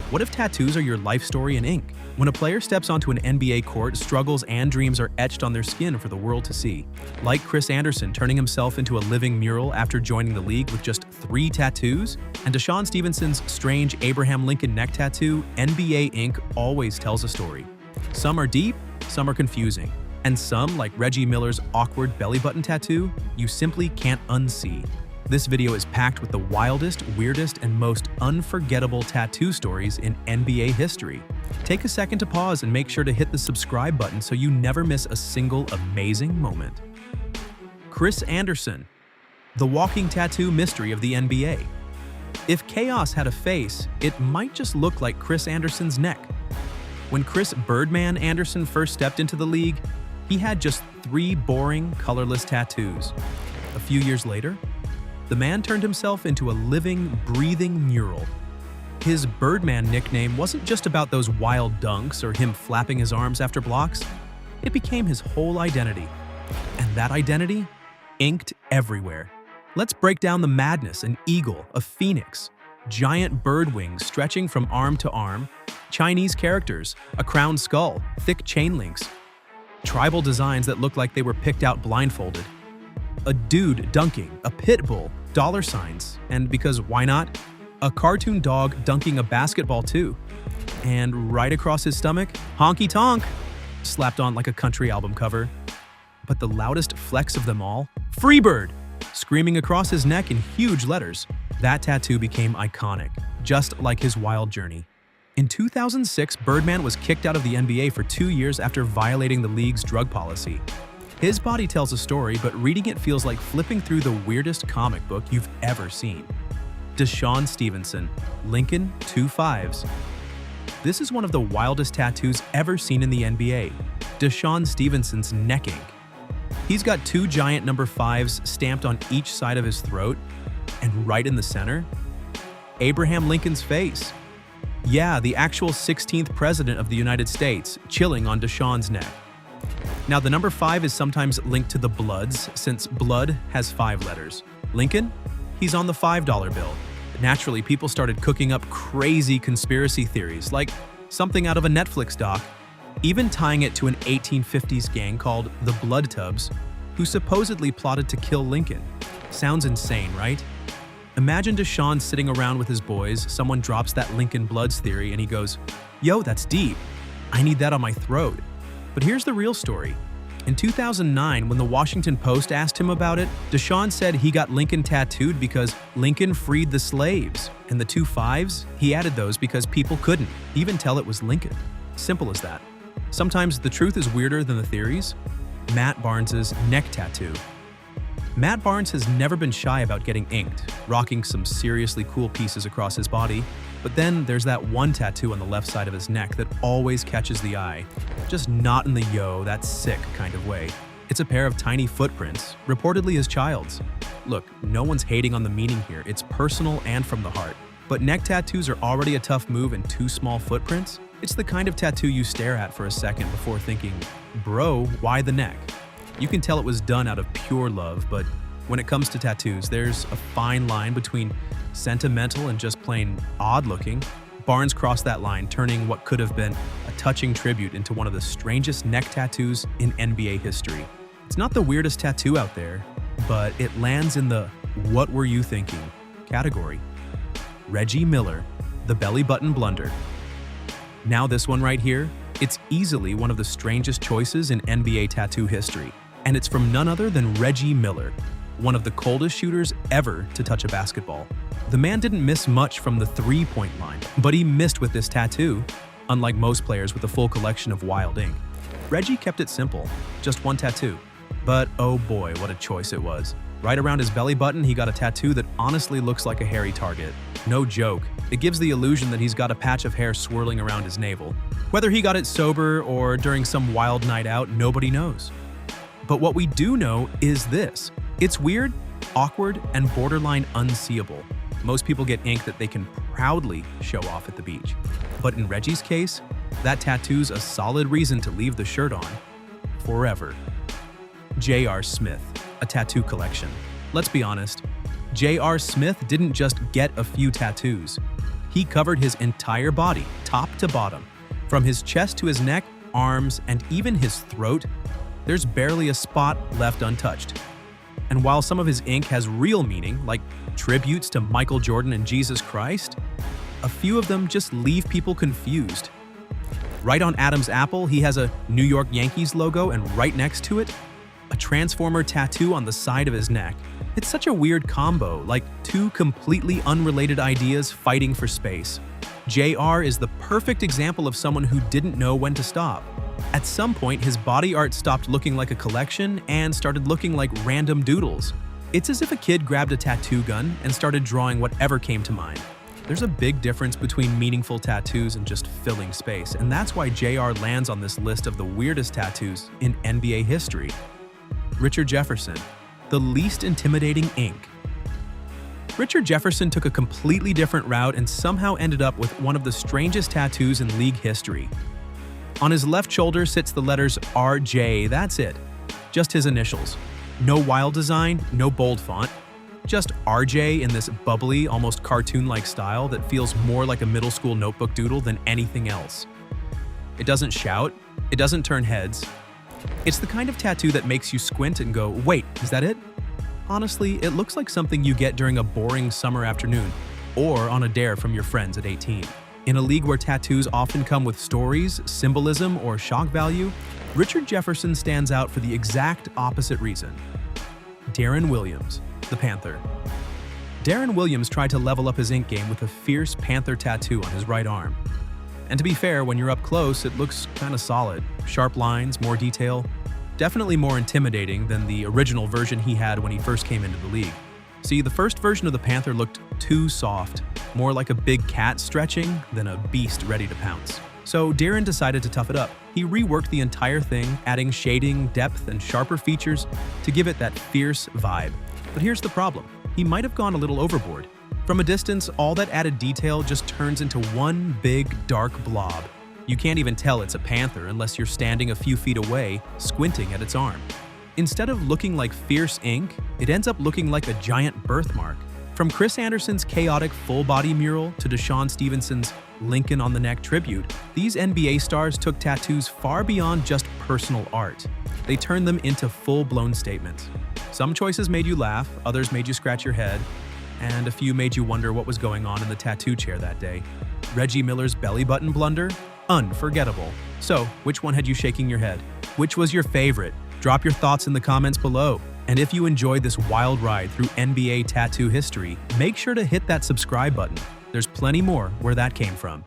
What if tattoos are your life story in ink? When a player steps onto an NBA court, struggles and dreams are etched on their skin for the world to see. Like Chris Andersen turning himself into a living mural after joining the league with just 3 tattoos, and DeShaun Stevenson's strange Abraham Lincoln neck tattoo, NBA ink always tells a story. Some are deep, some are confusing, and some, like Reggie Miller's awkward belly button tattoo, you simply can't unsee. This video is packed with the wildest, weirdest, and most unforgettable tattoo stories in NBA history. Take a second to pause and make sure to hit the subscribe button so you never miss a single amazing moment. Chris Andersen, the walking tattoo mystery of the NBA. If chaos had a face, it might just look like Chris Andersen's neck. When Chris "Birdman" Andersen first stepped into the league, he had just 3 boring, colorless tattoos. A few years later, the man turned himself into a living, breathing mural. His Birdman nickname wasn't just about those wild dunks or him flapping his arms after blocks. It became his whole identity. And that identity? Inked everywhere. Let's break down the madness: an eagle, a phoenix, giant bird wings stretching from arm to arm, Chinese characters, a crowned skull, thick chain links, tribal designs that look like they were picked out blindfolded, a dude dunking, a pit bull, dollar signs, and because why not, a cartoon dog dunking a basketball too. And right across his stomach, honky tonk, slapped on like a country album cover. But the loudest flex of them all, Freebird, screaming across his neck in huge letters. That tattoo became iconic, just like his wild journey. In 2006, Birdman was kicked out of the NBA for 2 years after violating the league's drug policy. His body tells a story, but reading it feels like flipping through the weirdest comic book you've ever seen. DeShaun Stevenson, Lincoln 2 5s. This is one of the wildest tattoos ever seen in the NBA. DeShaun Stevenson's neck ink. He's got 2 giant number 5s stamped on each side of his throat, and right in the center, Abraham Lincoln's face. Yeah, the actual 16th president of the United States, chilling on DeShaun's neck. Now, the number 5 is sometimes linked to the Bloods, since blood has 5 letters. Lincoln? He's on the $5 bill. Naturally, people started cooking up crazy conspiracy theories, like something out of a Netflix doc, even tying it to an 1850s gang called the Blood Tubs, who supposedly plotted to kill Lincoln. Sounds insane, right? Imagine DeShaun sitting around with his boys, someone drops that Lincoln Bloods theory, and he goes, "Yo, that's deep. I need that on my throat." But here's the real story. In 2009, when the Washington Post asked him about it, DeShaun said he got Lincoln tattooed because Lincoln freed the slaves. And the 2 5s, he added those because people couldn't even tell it was Lincoln. Simple as that. Sometimes the truth is weirder than the theories. Matt Barnes's neck tattoo. Matt Barnes has never been shy about getting inked, rocking some seriously cool pieces across his body. But then there's that one tattoo on the left side of his neck that always catches the eye. Just not in the "yo, that's sick" kind of way. It's a pair of tiny footprints, reportedly his child's. Look, no one's hating on the meaning here, it's personal and from the heart. But neck tattoos are already a tough move, and 2 small footprints? It's the kind of tattoo you stare at for a second before thinking, bro, why the neck? You can tell it was done out of pure love, but when it comes to tattoos, there's a fine line between sentimental and just plain odd-looking. Barnes crossed that line, turning what could have been a touching tribute into one of the strangest neck tattoos in NBA history. It's not the weirdest tattoo out there, but it lands in the "what were you thinking" category. Reggie Miller, the belly button blunder. Now this one right here, it's easily one of the strangest choices in NBA tattoo history. And it's from none other than Reggie Miller, one of the coldest shooters ever to touch a basketball. The man didn't miss much from the 3-point line, but he missed with this tattoo, unlike most players with a full collection of wild ink. Reggie kept it simple, just 1 tattoo. But oh boy, what a choice it was. Right around his belly button, he got a tattoo that honestly looks like a hairy target. No joke, it gives the illusion that he's got a patch of hair swirling around his navel. Whether he got it sober or during some wild night out, nobody knows. But what we do know is this. It's weird, awkward, and borderline unseeable. Most people get ink that they can proudly show off at the beach. But in Reggie's case, that tattoo's a solid reason to leave the shirt on forever. J.R. Smith, a tattoo collection. Let's be honest, J.R. Smith didn't just get a few tattoos. He covered his entire body, top to bottom. From his chest to his neck, arms, and even his throat, there's barely a spot left untouched. And while some of his ink has real meaning, like tributes to Michael Jordan and Jesus Christ, a few of them just leave people confused. Right on Adam's apple, he has a New York Yankees logo, and right next to it, a Transformer tattoo on the side of his neck. It's such a weird combo, like two completely unrelated ideas fighting for space. JR is the perfect example of someone who didn't know when to stop. At some point, his body art stopped looking like a collection and started looking like random doodles. It's as if a kid grabbed a tattoo gun and started drawing whatever came to mind. There's a big difference between meaningful tattoos and just filling space, and that's why JR lands on this list of the weirdest tattoos in NBA history. Richard Jefferson, the least intimidating ink. Richard Jefferson took a completely different route and somehow ended up with one of the strangest tattoos in league history. On his left shoulder sits the letters RJ, that's it. Just his initials. No wild design, no bold font. Just RJ in this bubbly, almost cartoon-like style that feels more like a middle school notebook doodle than anything else. It doesn't shout, it doesn't turn heads. It's the kind of tattoo that makes you squint and go, wait, is that it? Honestly, it looks like something you get during a boring summer afternoon, or on a dare from your friends at 18. In a league where tattoos often come with stories, symbolism, or shock value, Richard Jefferson stands out for the exact opposite reason. Deron Williams, the Panther. Deron Williams tried to level up his ink game with a fierce panther tattoo on his right arm. And to be fair, when you're up close, it looks kinda solid. Sharp lines, more detail. Definitely more intimidating than the original version he had when he first came into the league. See, the first version of the Panther looked too soft, more like a big cat stretching than a beast ready to pounce. So Deron decided to tough it up. He reworked the entire thing, adding shading, depth, and sharper features to give it that fierce vibe. But here's the problem. He might have gone a little overboard. From a distance, all that added detail just turns into one big, dark blob. You can't even tell it's a panther unless you're standing a few feet away, squinting at its arm. Instead of looking like fierce ink, it ends up looking like a giant birthmark. From Chris Anderson's chaotic full-body mural to Deshaun Stevenson's Lincoln on the Neck tribute, these NBA stars took tattoos far beyond just personal art. They turned them into full-blown statements. Some choices made you laugh, others made you scratch your head, and a few made you wonder what was going on in the tattoo chair that day. Reggie Miller's belly button blunder? Unforgettable. So, which one had you shaking your head? Which was your favorite? Drop your thoughts in the comments below. And if you enjoyed this wild ride through NBA tattoo history, make sure to hit that subscribe button. There's plenty more where that came from.